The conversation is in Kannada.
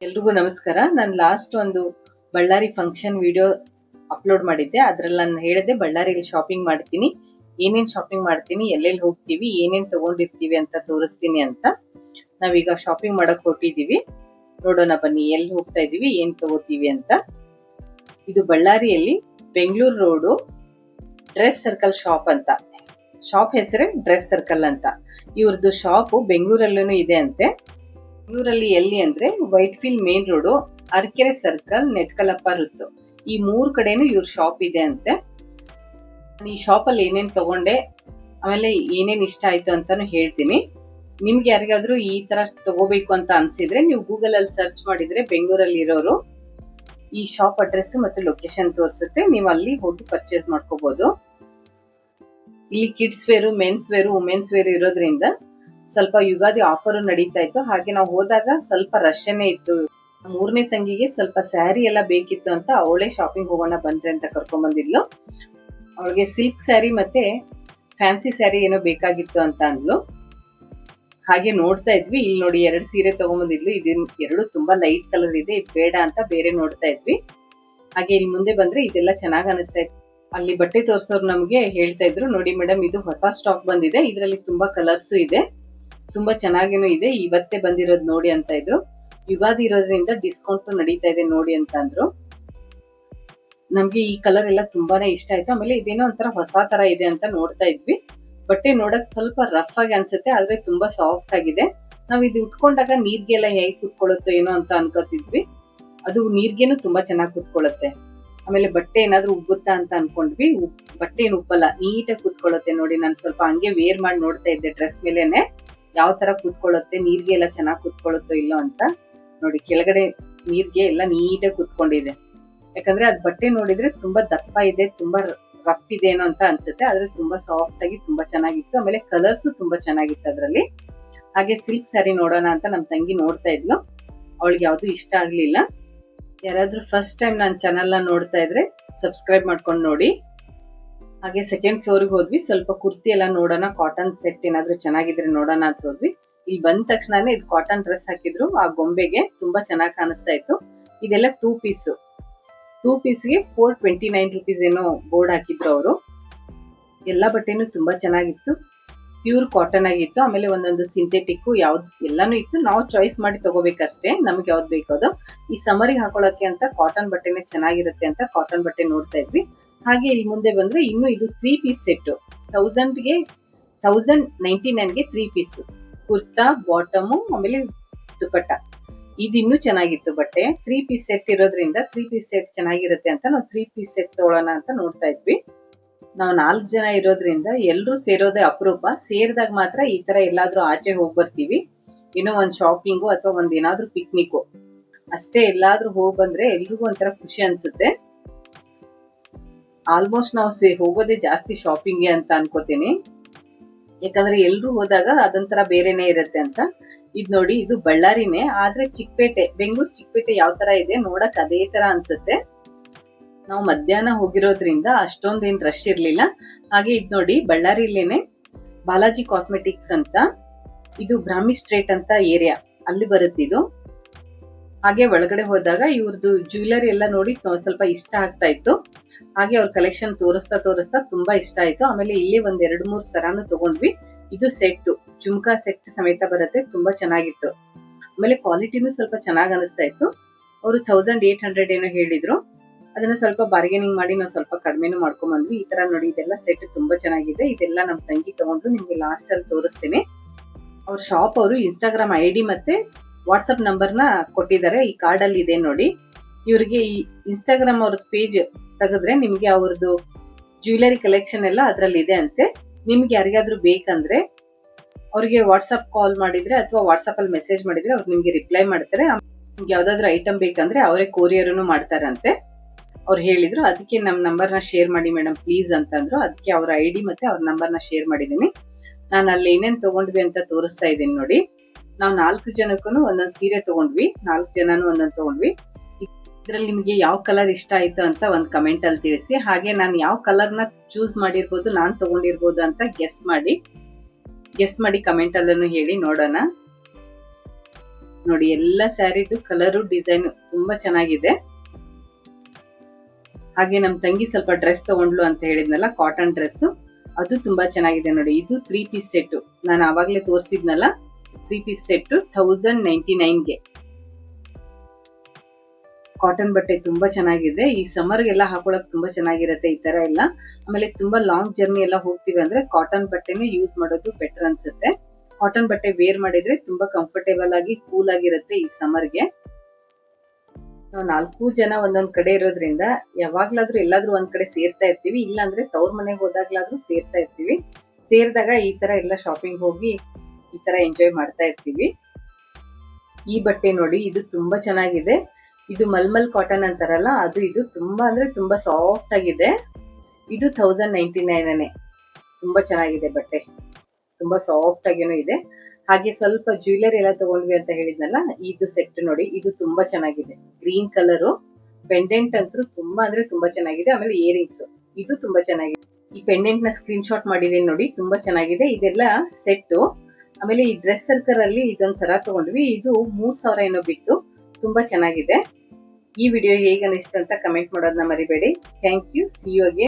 ಎಲ್ರಿಗೂ ನಮಸ್ಕಾರ. ನಾನು ಲಾಸ್ಟ್ ಒಂದು ಬಳ್ಳಾರಿ ಫಂಕ್ಷನ್ ವಿಡಿಯೋ ಅಪ್ಲೋಡ್ ಮಾಡಿದ್ದೆ. ಅದ್ರಲ್ಲಿ ನಾನು ಹೇಳಿದೆ ಬಳ್ಳಾರಿಯಲ್ಲಿ ಶಾಪಿಂಗ್ ಮಾಡ್ತೀನಿ, ಏನೇನು ಶಾಪಿಂಗ್ ಮಾಡ್ತೀನಿ, ಎಲ್ಲೆಲ್ಲಿ ಹೋಗ್ತೀವಿ, ಏನೇನು ತಗೊಂಡಿರ್ತೀವಿ ಅಂತ ತೋರಿಸ್ತೀನಿ ಅಂತ. ನಾವೀಗ ಶಾಪಿಂಗ್ ಮಾಡಕ್ ಹೊರಟಿದೀವಿ. ನೋಡೋಣ ಬನ್ನಿ ಎಲ್ಲಿ ಹೋಗ್ತಾ ಇದೀವಿ, ಏನ್ ತಗೋತೀವಿ ಅಂತ. ಇದು ಬಳ್ಳಾರಿಯಲ್ಲಿ Bengaluru road Dress Circle shop ಅಂತ. ಶಾಪ್ ಹೆಸರೇ ಡ್ರೆಸ್ ಸರ್ಕಲ್ ಅಂತ. ಇವ್ರದ್ದು ಶಾಪ್ ಬೆಂಗಳೂರಲ್ಲೂ ಇದೆ ಅಂತೆ. ಬೆಂಗಳೂರಲ್ಲಿ ಎಲ್ಲಿ ಅಂದ್ರೆ Whitefield main road, Arakere circle, Netkalappa ವೃತ್ತು, ಈ 3 ಕಡೆನೂ ಇವ್ರ ಶಾಪ್ ಇದೆ ಅಂತೆ. ಈ ಶಾಪ್ ಅಲ್ಲಿ ಏನೇನ್ ತಗೊಂಡೆ, ಆಮೇಲೆ ಏನೇನ್ ಇಷ್ಟ ಆಯ್ತು ಅಂತಾನು ಹೇಳ್ತೀನಿ. ನಿಮ್ಗೆ ಯಾರಿಗಾದ್ರೂ ಈ ತರ ತಗೋಬೇಕು ಅಂತ ಅನ್ಸಿದ್ರೆ ನೀವು ಗೂಗಲ್ ಅಲ್ಲಿ ಸರ್ಚ್ ಮಾಡಿದ್ರೆ ಬೆಂಗಳೂರಲ್ಲಿ ಇರೋರು ಈ ಶಾಪ್ ಅಡ್ರೆಸ್ ಮತ್ತು ಲೊಕೇಶನ್ ತೋರಿಸುತ್ತೆ. ನೀವು ಅಲ್ಲಿ ಹೋಗಿ ಪರ್ಚೇಸ್ ಮಾಡ್ಕೋಬಹುದು. ಇಲ್ಲಿ kids wear, men's wear, women's wear ಇರೋದ್ರಿಂದ ಸ್ವಲ್ಪ ಯುಗಾದಿ ಆಫರ್ ನಡೀತಾ ಇತ್ತು. ಹಾಗೆ ನಾವು ಹೋದಾಗ ಸ್ವಲ್ಪ ರಶ್ನೇ ಇತ್ತು. 3ನೇ ತಂಗಿಗೆ ಸ್ವಲ್ಪ ಸ್ಯಾರಿ ಎಲ್ಲ ಬೇಕಿತ್ತು ಅಂತ ಅವಳೇ ಶಾಪಿಂಗ್ ಹೋಗೋಣ ಬಂದ್ರೆ ಅಂತ ಕರ್ಕೊಂಡ್ ಬಂದಿದ್ಲು. ಅವಳಿಗೆ ಸಿಲ್ಕ್ ಸ್ಯಾರಿ ಮತ್ತೆ ಫ್ಯಾನ್ಸಿ ಸ್ಯಾರಿ ಏನೋ ಬೇಕಾಗಿತ್ತು ಅಂತ ಅಂದ್ಲು. ಹಾಗೆ ನೋಡ್ತಾ ಇದ್ವಿ. ಇಲ್ಲಿ ನೋಡಿ 2 ಸೀರೆ ತಗೊಂಡ್ಬಂದಿದ್ಲು. ಇದು 2 ತುಂಬಾ ಲೈಟ್ ಕಲರ್ ಇದೆ, ಇದು ಬೇಡ ಅಂತ ಬೇರೆ ನೋಡ್ತಾ ಇದ್ವಿ. ಹಾಗೆ ಇಲ್ಲಿ ಮುಂದೆ ಬಂದ್ರೆ ಇದೆಲ್ಲ ಚೆನ್ನಾಗ್ ಅನಿಸ್ತಾ ಇತ್ತು. ಅಲ್ಲಿ ಬಟ್ಟೆ ತೋರ್ಸೋರು ನಮ್ಗೆ ಹೇಳ್ತಾ ಇದ್ರು, ನೋಡಿ ಮೇಡಮ್ ಇದು ಹೊಸ ಸ್ಟಾಕ್ ಬಂದಿದೆ, ಇದರಲ್ಲಿ ತುಂಬಾ ಕಲರ್ಸ್ ಇದೆ, ತುಂಬಾ ಚೆನ್ನಾಗೇನು ಇದೆ, ಇವತ್ತೇ ಬಂದಿರೋದು ನೋಡಿ ಅಂತ ಇದ್ರು. ಯುಗಾದಿ ಇರೋದ್ರಿಂದ ಡಿಸ್ಕೌಂಟ್ ನಡೀತಾ ಇದೆ ನೋಡಿ ಅಂತ ಅಂದ್ರು. ನಮ್ಗೆ ಈ ಕಲರ್ ಎಲ್ಲ ತುಂಬಾನೇ ಇಷ್ಟ ಆಯ್ತು. ಆಮೇಲೆ ಇದೇನೋ ಒಂಥರ ಹೊಸ ತರ ಇದೆ ಅಂತ ನೋಡ್ತಾ ಇದ್ವಿ. ಬಟ್ಟೆ ನೋಡಕ್ ಸ್ವಲ್ಪ ರಫ್ ಆಗಿ ಅನ್ಸುತ್ತೆ, ಆದ್ರೆ ತುಂಬಾ ಸಾಫ್ಟ್ ಆಗಿದೆ. ನಾವ್ ಇದು ಉಟ್ಕೊಂಡಾಗ ನೀರ್ಗೆಲ್ಲ ಹೇಗೆ ಕುತ್ಕೊಳ್ಳುತ್ತೋ ಏನೋ ಅಂತ ಅನ್ಕೋತಿದ್ವಿ. ಅದು ನೀರ್ಗೆನು ತುಂಬಾ ಚೆನ್ನಾಗಿ ಕುತ್ಕೊಳ್ಳುತ್ತೆ. ಆಮೇಲೆ ಬಟ್ಟೆ ಏನಾದ್ರೂ ಉಬ್ಬುತ್ತಾ ಅಂತ ಅನ್ಕೊಂಡ್ವಿ. ಬಟ್ಟೆ ಏನು ಉಪ್ಪಲ್ಲ, ನೀಟಾಗಿ ಕುತ್ಕೊಳ್ಳುತ್ತೆ ನೋಡಿ. ನಾನು ಸ್ವಲ್ಪ ಹಂಗೆ ವೇರ್ ಮಾಡಿ ನೋಡ್ತಾ ಇದ್ದೆ ಡ್ರೆಸ್ ಮೇಲೆನೆ ಯಾವ ತರ ಕುತ್ಕೊಳ್ಳುತ್ತೆ, ನೀರ್ಗೆ ಎಲ್ಲ ಚೆನ್ನಾಗಿ ಕುತ್ಕೊಳ್ಳುತ್ತೋ ಇಲ್ಲೋ ಅಂತ. ನೋಡಿ ಕೆಳಗಡೆ ನೀರ್ಗೆ ಎಲ್ಲ ನೀಟಾಗಿ ಕುತ್ಕೊಂಡಿದೆ. ಯಾಕಂದ್ರೆ ಅದ್ ಬಟ್ಟೆ ನೋಡಿದ್ರೆ ತುಂಬಾ ದಪ್ಪ ಇದೆ, ತುಂಬಾ ರಫ್ ಇದೆ ಏನೋ ಅಂತ ಅನ್ಸುತ್ತೆ, ಆದ್ರೆ ತುಂಬಾ ಸಾಫ್ಟ್ ಆಗಿ ತುಂಬಾ ಚೆನ್ನಾಗಿತ್ತು. ಆಮೇಲೆ ಕಲರ್ಸ್ ತುಂಬಾ ಚೆನ್ನಾಗಿತ್ತು ಅದ್ರಲ್ಲಿ. ಹಾಗೆ ಸಿಲ್ಕ್ ಸ್ಯಾರಿ ನೋಡೋಣ ಅಂತ ನಮ್ ತಂಗಿ ನೋಡ್ತಾ ಇದ್ಲು. ಅವಳಿಗೆ ಯಾವ್ದು ಇಷ್ಟ ಆಗ್ಲಿಲ್ಲ. ಯಾರಾದ್ರೂ ಫಸ್ಟ್ ಟೈಮ್ ನನ್ನ ಚಾನೆಲ್ ನ ನೋಡ್ತಾ ಇದ್ರೆ ಸಬ್ಸ್ಕ್ರೈಬ್ ಮಾಡ್ಕೊಂಡು ನೋಡಿ. ಹಾಗೆ ಸೆಕೆಂಡ್ ಫ್ಲೋರ್ಗೆ ಹೋದ್ವಿ. ಸ್ವಲ್ಪ ಕುರ್ತಿ ಎಲ್ಲ ನೋಡೋಣ, ಕಾಟನ್ ಸೆಟ್ ಏನಾದ್ರು ಚೆನ್ನಾಗಿದ್ರೆ ನೋಡೋಣ ಅಂತ ಹೋದ್ವಿ. ಇಲ್ಲಿ ಬಂದ ತಕ್ಷಣನೇ ಇದು ಕಾಟನ್ ಡ್ರೆಸ್ ಹಾಕಿದ್ರು. ಆ ಗೊಂಬೆಗೆ ತುಂಬಾ ಚೆನ್ನಾಗಿ ಕಾಣಿಸ್ತಾ ಇತ್ತು. ಇದೆಲ್ಲ 2 ಪೀಸ್. 2 ಪೀಸ್ಗೆ 429 ರುಪೀಸ್ ಏನೋ ಬೋರ್ಡ್ ಹಾಕಿದ್ರು ಅವರು. ಎಲ್ಲಾ ಬಟ್ಟೆನೂ ತುಂಬಾ ಚೆನ್ನಾಗಿತ್ತು, ಪ್ಯೂರ್ ಕಾಟನ್ ಆಗಿತ್ತು. ಆಮೇಲೆ ಒಂದೊಂದು ಸಿಂಥೆಟಿಕ್ ಯಾವ್ದು ಎಲ್ಲಾನು ಇತ್ತು. ನಾವು ಚಾಯ್ಸ್ ಮಾಡಿ ತಗೋಬೇಕಷ್ಟೇ, ನಮ್ಗೆ ಯಾವ್ದು ಬೇಕೋದು. ಈ ಸಮರಿಗೆ ಹಾಕೊಳ್ಳೋಕೆ ಅಂತ ಕಾಟನ್ ಬಟ್ಟೆನೇ ಚೆನ್ನಾಗಿರುತ್ತೆ ಅಂತ ಕಾಟನ್ ಬಟ್ಟೆ ನೋಡ್ತಾ ಇದ್ವಿ. ಹಾಗೆ ಇಲ್ಲಿ ಮುಂದೆ ಬಂದ್ರೆ ಇನ್ನು ಇದು 3 ಪೀಸ್ ಸೆಟ್. 1099ಗೆ 3 ಪೀಸ್, ಕುರ್ತಾ, ಬಾಟಮು, ಆಮೇಲೆ ದುಪಟ್ಟ. ಇದು ಇನ್ನೂ ಚೆನ್ನಾಗಿತ್ತು ಬಟ್ಟೆ. 3 ಪೀಸ್ ಸೆಟ್ ಇರೋದ್ರಿಂದ 3 ಪೀಸ್ ಸೆಟ್ ಚೆನ್ನಾಗಿರುತ್ತೆ ಅಂತ ನಾವು 3 ಪೀಸ್ ಸೆಟ್ ತಗೊಳ್ಳೋಣ ಅಂತ ನೋಡ್ತಾ ಇದ್ವಿ. ನಾವು 4 ಜನ ಇರೋದ್ರಿಂದ ಎಲ್ರೂ ಸೇರೋದೇ ಅಪರೂಪ. ಸೇರಿದಾಗ ಮಾತ್ರ ಈ ತರ ಎಲ್ಲಾದ್ರೂ ಆಚೆ ಹೋಗಿ ಬರ್ತೀವಿ, ಏನೋ ಒಂದ್ ಶಾಪಿಂಗು ಅಥವಾ ಒಂದ್ ಏನಾದ್ರೂ ಪಿಕ್ನಿಕ್ ಅಷ್ಟೇ. ಎಲ್ಲಾದ್ರೂ ಹೋಗಿ ಬಂದ್ರೆ ಎಲ್ರಿಗೂ ಒಂಥರ ಖುಷಿ ಅನ್ಸುತ್ತೆ. ಆಲ್ಮೋಸ್ಟ್ ನಾವು ಹೋಗೋದೇ ಜಾಸ್ತಿ ಶಾಪಿಂಗ್ಗೆ ಅಂತ ಅನ್ಕೋತೀನಿ. ಯಾಕಂದ್ರೆ ಎಲ್ರು ಹೋದಾಗ ಅದೊಂಥರ ಬೇರೆನೆ ಇರುತ್ತೆ ಅಂತ. ಇದ್ ನೋಡಿ, ಇದು ಬಳ್ಳಾರಿನೇ, ಆದ್ರೆ ಚಿಕ್ಕಪೇಟೆ, ಬೆಂಗಳೂರು ಚಿಕ್ಕಪೇಟೆ ಯಾವ ತರ ಇದೆ ನೋಡಕ್ ಅದೇ ತರ ಅನ್ಸುತ್ತೆ. ನಾವು ಮಧ್ಯಾಹ್ನ ಹೋಗಿರೋದ್ರಿಂದ ಅಷ್ಟೊಂದೇನ್ ರಶ್ ಇರ್ಲಿಲ್ಲ. ಹಾಗೆ ಇದ್ ನೋಡಿ, ಬಳ್ಳಾರಿಲೇನೆ ಬಾಲಾಜಿ ಕಾಸ್ಮೆಟಿಕ್ಸ್ ಅಂತ, ಇದು ಬ್ರಾಹ್ಮಿ ಸ್ಟ್ರೇಟ್ ಅಂತ ಏರಿಯಾ, ಅಲ್ಲಿ ಬರುತ್ತೆ ಇದು. ಹಾಗೆ ಒಳಗಡೆ ಹೋದಾಗ ಇವ್ರದ್ದು ಜ್ಯುವೆಲರಿ ಎಲ್ಲ ನೋಡಿ ಸ್ವಲ್ಪ ಇಷ್ಟ ಆಗ್ತಾ ಇತ್ತು. ಹಾಗೆ ಅವ್ರ ಕಲೆಕ್ಷನ್ ತೋರಿಸ್ತಾ ತುಂಬಾ ಇಷ್ಟ ಆಯ್ತು. ಆಮೇಲೆ ಇಲ್ಲಿ ಒಂದ್ 2-3 ಸರಾನು ತಗೊಂಡ್ವಿ. ಇದು ಸೆಟ್, ಜುಮ್ಕಾ ಸೆಟ್ ಸಮೇತ ಬರುತ್ತೆ, ತುಂಬಾ ಚೆನ್ನಾಗಿತ್ತು. ಆಮೇಲೆ ಕ್ವಾಲಿಟಿನೂ ಸ್ವಲ್ಪ ಚೆನ್ನಾಗ್ ಅನಿಸ್ತಾ ಇತ್ತು. ಅವರು 1800 ಏನೋ ಹೇಳಿದ್ರು. ಅದನ್ನ ಸ್ವಲ್ಪ ಬಾರ್ಗೇನಿಂಗ್ ಮಾಡಿ ನಾವು ಸ್ವಲ್ಪ ಕಡಿಮೆನೂ ಮಾಡ್ಕೊಂಡ್ ಬಂದ್ವಿ. ಈ ತರ ನೋಡಿ, ಇದೆಲ್ಲ ಸೆಟ್ ತುಂಬಾ ಚೆನ್ನಾಗಿದೆ. ಇದೆಲ್ಲ ನಮ್ ತಂಗಿ ತಗೊಂಡ್ರು, ನಿಮ್ಗೆ ಲಾಸ್ಟ್ ಅಲ್ಲಿ ತೋರಿಸ್ತೀನಿ. ಅವ್ರ ಶಾಪ್ ಅವರು ಇನ್ಸ್ಟಾಗ್ರಾಮ್ ID ಮತ್ತೆ ವಾಟ್ಸಪ್ ನಂಬರ್ನ ಕೊಟ್ಟಿದ್ದಾರೆ. ಈ ಕಾರ್ಡ್ ಅಲ್ಲಿ ಇದೆ ನೋಡಿ. ಇವ್ರಿಗೆ ಈ ಇನ್ಸ್ಟಾಗ್ರಾಮ್ ಅವ್ರದ್ದು ಪೇಜ್ ತೆಗೆದ್ರೆ ನಿಮ್ಗೆ ಅವ್ರದ್ದು ಜ್ಯುವೆಲರಿ ಕಲೆಕ್ಷನ್ ಎಲ್ಲ ಅದ್ರಲ್ಲಿ ಇದೆ ಅಂತೆ. ನಿಮ್ಗೆ ಯಾರಿಗಾದ್ರೂ ಬೇಕಂದ್ರೆ ಅವ್ರಿಗೆ ವಾಟ್ಸಪ್ ಕಾಲ್ ಮಾಡಿದ್ರೆ ಅಥವಾ ವಾಟ್ಸಪ್ ಅಲ್ಲಿ ಮೆಸೇಜ್ ಮಾಡಿದ್ರೆ ಅವ್ರು ನಿಮ್ಗೆ ರಿಪ್ಲೈ ಮಾಡ್ತಾರೆ. ನಿಮ್ಗೆ ಯಾವ್ದಾದ್ರು ಐಟಮ್ ಬೇಕಂದ್ರೆ ಅವರೇ ಕೊರಿಯರ್ನು ಮಾಡ್ತಾರಂತೆ. ಅವ್ರು ಹೇಳಿದ್ರು, ಅದಕ್ಕೆ ನಮ್ ನಂಬರ್ನ ಶೇರ್ ಮಾಡಿ ಮೇಡಮ್ ಪ್ಲೀಸ್ ಅಂತಂದ್ರು. ಅದಕ್ಕೆ ಅವ್ರ ID ಮತ್ತೆ ಅವ್ರ ನಂಬರ್ನ ಶೇರ್ ಮಾಡಿದೀನಿ. ನಾನು ಅಲ್ಲಿ ಏನೇನ್ ತಗೊಂಡ್ವಿ ಅಂತ ತೋರಿಸ್ತಾ ಇದ್ದೀನಿ ನೋಡಿ. ನಾವು 4 ಜನಕ್ಕೂ ಒಂದೊಂದು ಸೀರೆ ತಗೊಂಡ್ವಿ. 4 ಜನನು ಒಂದೊಂದು ತಗೊಂಡ್ವಿ. ಇದ್ರಲ್ಲಿ ನಿಮ್ಗೆ ಯಾವ ಕಲರ್ ಇಷ್ಟ ಆಯ್ತು ಅಂತ ಒಂದ್ ಕಮೆಂಟ್ ಅಲ್ಲಿ ತಿಳಿಸಿ. ಹಾಗೆ ನಾನು ಯಾವ ಕಲರ್ ನ ಚೂಸ್ ಮಾಡಿರ್ಬೋದು, ನಾನ್ ತಗೊಂಡಿರ್ಬೋದು ಅಂತ ಗೆಸ್ ಮಾಡಿ ಕಮೆಂಟ್ ಅಲ್ಲೂ ಹೇಳಿ ನೋಡೋಣ. ನೋಡಿ ಎಲ್ಲ ಸ್ಯಾರಿದು ಕಲರು ಡಿಸೈನ್ ತುಂಬಾ ಚೆನ್ನಾಗಿದೆ. ಹಾಗೆ ನಮ್ ತಂಗಿ ಸ್ವಲ್ಪ ಡ್ರೆಸ್ ತಗೊಂಡ್ಲು ಅಂತ ಹೇಳಿದ್ನಲ್ಲ, ಕಾಟನ್ ಡ್ರೆಸ್, ಅದು ತುಂಬಾ ಚೆನ್ನಾಗಿದೆ ನೋಡಿ. ಇದು 3 ಪೀಸ್ ಸೆಟ್, ನಾನು ಆವಾಗ್ಲೇ ತೋರಿಸಿದ್ನಲ್ಲ 3 ಪೀಸ್ ಸೆಟ್ 1099ಗೆ. ಕಾಟನ್ ಬಟ್ಟೆ ತುಂಬಾ ಚೆನ್ನಾಗಿದೆ. ಈ ಸಮ್ಮರ್ಗೆಲ್ಲ ಹಾಕೊಳಕ್ ತುಂಬಾ ಚೆನ್ನಾಗಿರುತ್ತೆ ಈ ತರ ಎಲ್ಲ. ಆಮೇಲೆ ತುಂಬಾ ಲಾಂಗ್ ಜರ್ನಿ ಎಲ್ಲ ಹೋಗ್ತೀವಿ ಅಂದ್ರೆ ಕಾಟನ್ ಬಟ್ಟೆನೇ ಯೂಸ್ ಮಾಡೋದು ಬೆಟರ್ ಅನ್ಸುತ್ತೆ. ಕಾಟನ್ ಬಟ್ಟೆ ವೇರ್ ಮಾಡಿದ್ರೆ ತುಂಬಾ ಕಂಫರ್ಟೇಬಲ್ ಆಗಿ ಕೂಲ್ ಆಗಿರುತ್ತೆ ಈ ಸಮ್ಮರ್ಗೆ. ನಾವು 4 ಜನ ಒಂದೊಂದ್ ಕಡೆ ಇರೋದ್ರಿಂದ ಯಾವಾಗ್ಲಾದ್ರೂ ಎಲ್ಲಾದ್ರೂ ಒಂದ್ ಕಡೆ ಸೇರ್ತಾ ಇರ್ತೀವಿ, ಇಲ್ಲ ಅಂದ್ರೆ ತವ್ರ ಮನೆಗೆ ಹೋದಾಗ್ಲಾದ್ರೂ ಸೇರ್ತಾ ಇರ್ತೀವಿ. ಸೇರಿದಾಗ ಈ ತರ ಎಲ್ಲ ಶಾಪಿಂಗ್ ಹೋಗಿ ಈ ತರ ಎಂಜಾಯ್ ಮಾಡ್ತಾ ಇರ್ತೀವಿ. ಈ ಬಟ್ಟೆ ನೋಡಿ, ಇದು ತುಂಬಾ ಚೆನ್ನಾಗಿದೆ. ಇದು ಮಲ್ಮಲ್ ಕಾಟನ್ ಅಂತಾರಲ್ಲ ಅದು. ಇದು ತುಂಬಾ ಅಂದ್ರೆ ತುಂಬಾ ಸಾಫ್ಟ್ ಆಗಿದೆ. ಇದು 1099. ತುಂಬಾ ಚೆನ್ನಾಗಿದೆ ಬಟ್ಟೆ, ತುಂಬಾ ಸಾಫ್ಟ್ ಆಗೇನೂ ಇದೆ. ಹಾಗೆ ಸ್ವಲ್ಪ ಜ್ಯುವೆಲರಿ ಎಲ್ಲ ತಗೊಂಡ್ವಿ ಅಂತ ಹೇಳಿದ್ನಲ್ಲ, ಇದು ಸೆಟ್ ನೋಡಿ, ಇದು ತುಂಬಾ ಚೆನ್ನಾಗಿದೆ. ಗ್ರೀನ್ ಕಲರು ಪೆಂಡೆಂಟ್ ಅಂತೂ ತುಂಬಾ ಅಂದ್ರೆ ತುಂಬಾ ಚೆನ್ನಾಗಿದೆ. ಆಮೇಲೆ ಇಯರಿಂಗ್ಸ್ ಇದು ತುಂಬಾ ಚೆನ್ನಾಗಿದೆ. ಈ ಪೆಂಡೆಂಟ್ ನ ಸ್ಕ್ರೀನ್ ಶಾಟ್ ಮಾಡಿದೀನಿ ನೋಡಿ, ತುಂಬಾ ಚೆನ್ನಾಗಿದೆ. ಇದೆಲ್ಲ ಸೆಟ್. ಆಮೇಲೆ ಈ ಡ್ರೆಸ್ ಸರ್ಕಲ್ ಅಲ್ಲಿ ಇದೊಂದ್ ಸರ ತಗೊಂಡ್ವಿ, ಇದು 3000 ಏನೋ ಬಿತ್ತು. ತುಂಬಾ ಚೆನ್ನಾಗಿದೆ. ಈ ವಿಡಿಯೋ ಹೇಗೆ ಅನಿಸ್ತು ಅಂತ ಕಮೆಂಟ್ ಮಾಡೋದನ್ನ ಮರಿಬೇಡಿ. Thank you. See you again.